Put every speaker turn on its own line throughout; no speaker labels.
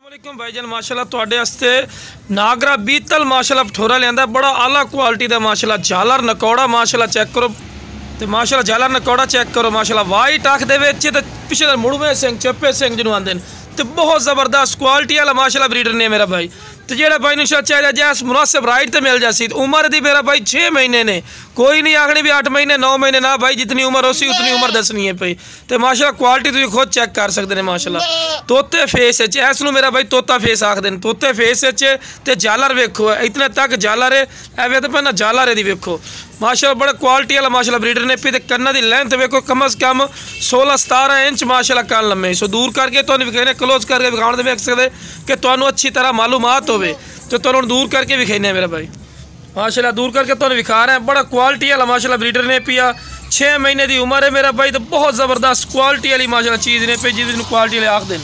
वालेकुम भाईजान माशाल्लाह तुहाडे वास्ते नागरा बीतल माशाल्लाह पठोरा लियांदा बड़ा आला क्वालिटी दा माशाल्लाह झालर नकौड़ा माशाल्लाह चेक करो ते माशाल्लाह झालर नकौड़ा चेक करो माशाल्लाह वाइट अख दे विच ते पिछले मुड़वे सिंह चप्पे सिंह जिन्हों आंदे ते बहुत ज़बरदस्त क्वालिटी वाला माशाल्लाह ब्रीडर ने मेरा भाई तो जेड़ा भाई इंशाल्लाह चाहिए जैस मुनासिब राइट तो मिल जासी उम्र दी मेरा भाई 6 महीने ने कोई नहीं आखनी भी 8 महीने 9 महीने ना भाई जितनी उम्र हो सी उतनी उम्र दसनी है भाई तो माशाल्लाह क्वालिटी तुम खुद चेक कर सकते हैं माशाल्लाह तोते फेस इस मेरा भाई तोता फेस आखते हैं तोते फेस ते झालर वेखो इतने तक झालर है एवे तो पहना झालर है वेखो माशाल्लाह बड़ा क्वालिटी वाला माशाल्लाह ब्रीडर ने पी कन्ना की लेंथ वेखो कम अज़ कम 16-17 इंच माशाल्लाह कन लम्मे सो दूर करके तो विखाने क्लोज करके विखाने वेख सकते कि तुहानू अच्छी तरह मालूमात हो तो तुहानू दूर करके विखाने मेरा भाई माशाल्लाह दूर करके तुहानू विखा रहे हैं बड़ा क्वालिटी वाला माशाल्लाह ब्रीडर ने पिया 6 महीने की उम्र है मेरा भाई तो बहुत ज़बरदस्त क्वालिटी वाली माशाल्लाह चीज़ ने पी जिसको क्वालिटी वाले आख दें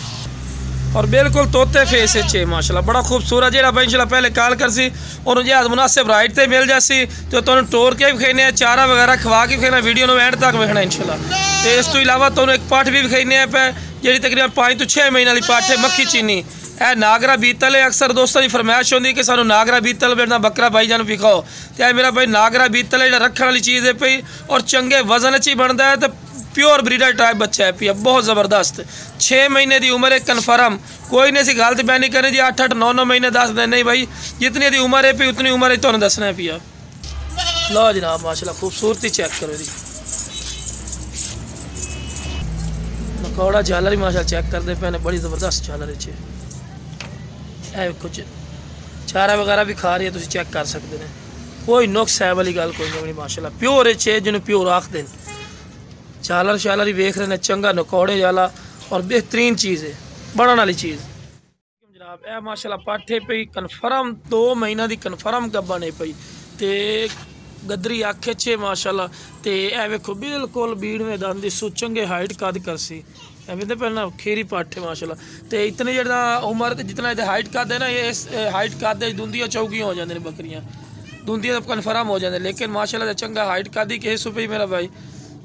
और बिल्कुल तोते फेस है माशाल्लाह बड़ा खूबसूरत जो भाई इंशाल्लाह पहले कॉल कर सी और जहाज मुनासिब राइट से मिल जासी तो तुम टोर के विखाने चारा वगैरह खवा के विखाना वीडियो में एंड तक वेखना इंशाल्लाह तो इस तो इलावा तुम एक पठ भी विखाने पे जी तकरीबन 5 to 6 महीने वाली पठ है मक्खी चीनी ए नागरा बीतल है अक्सर दोस्तों की फरमाइश होती कि सानू नागरा बीतल बेटा बकरा भाई जान विखाओ तो मेरा भाई नागरा बीतल है रखने वाली चीज़ है पई और चंगे वजन च ही बनता है तो प्योर ब्रीडर टाइप बच्चा है पिया बहुत ज़बरदस्त 6 महीने की उम्र है कन्फर्म कोई नहीं सी गलत बैन नहीं करनी जी 8-8 9-9 महीने 10 दिन नहीं भाई जितनी दी उम्र है पी उतनी उम्र है तुहानू दसना है पिया लो जनाब माशाल्लाह खूबसूरती चेक करो जी नकौड़ा झालर ही माशाल्लाह चेक करते पे बड़ी ज़बरदस्त झालर है कुछ चारा वगैरह भी खा रही है तुम चेक कर सकते हैं कोई नुक्स है वाली गल कोई नहीं माशाल्लाह प्योर है जिन्होंने प्योर आख दें झालर शालर ही वेख रहे हैं चंगा नकौड़े वाला और बेहतरीन चीज़ है बनने वाली चीज़ जनाब ए माशाल्लाह पाठे पई कन्फर्म 2 महीना की कन्फर्म गब्बन है पई ते गदरी आखे छे माशाल्लाह ते ए वेखो बिल्कुल बीड़ में दंद सु चंगे हाइट कद करसी एवं तो पहला खीरी पाठे माशाल्लाह तो इतने जरा उम्र जितना हाइट कद है ना ये हाइट कद दूंदियाँ चौकियाँ हो जाती बकरियाँ दूंदियाँ तो कन्फर्म हो जाती लेकिन माशाल्लाह चंगा हाइट कद ही किस पई मेरा भाई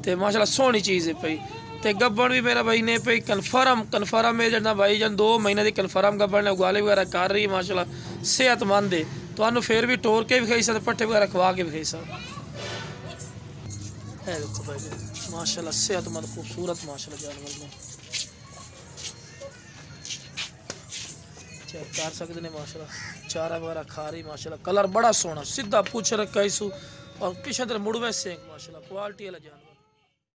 तो माशाल्लाह सोहनी चीज़ है पई तो गब्बन भी मेरा भाई ने पई कन्फर्म है जना भाई जन 2 महीने की कन्फर्म गब्बन है उगाले वगैरह कर रही है माशाल्लाह सेहतमंद है तो फिर भी टोर के भी खाई सकते पट्ठे वगैरह खवा के भी खाई सकते देखो भाई माशाल्लाह सेहतमंद खूबसूरत माशाल्लाह जानवर में चेक कर सकते हैं माशाल्लाह चारा वगैरह खा रही माशाल्लाह कलर बड़ा सोहना सीधा पूछ रखा इसू और पिछले मुड़वे से माशाल्लाह क्वालिटी वाला जानवर।